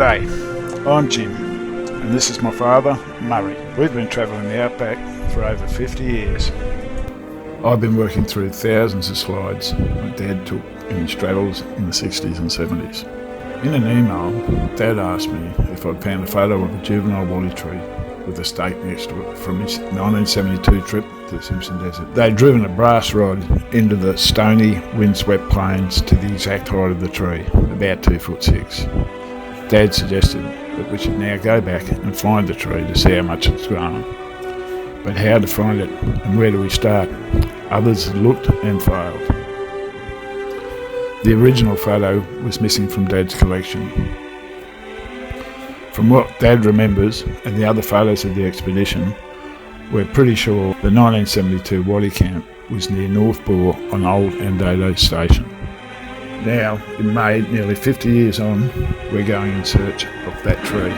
G'day, I'm Jim, and this is my father, Murray. We've been travelling the outback for over 50 years. I've been working through thousands of slides my dad took in straddles in the 60s and 70s. In an email, Dad asked me if I'd found a photo of a juvenile waddi tree with a stake next to it from his 1972 trip to the Simpson Desert. They'd driven a brass rod into the stony, windswept plains to the exact height of the tree, about 2'6". Dad suggested that we should now go back and find the tree to see how much it's grown. But how to find it and where do we start? Others had looked and failed. The original photo was missing from Dad's collection. From what Dad remembers and the other photos of the expedition, we're pretty sure the 1972 waddi camp was near North Bore on Old Andado Station. Now, in May, nearly 50 years on, we're going in search of that tree.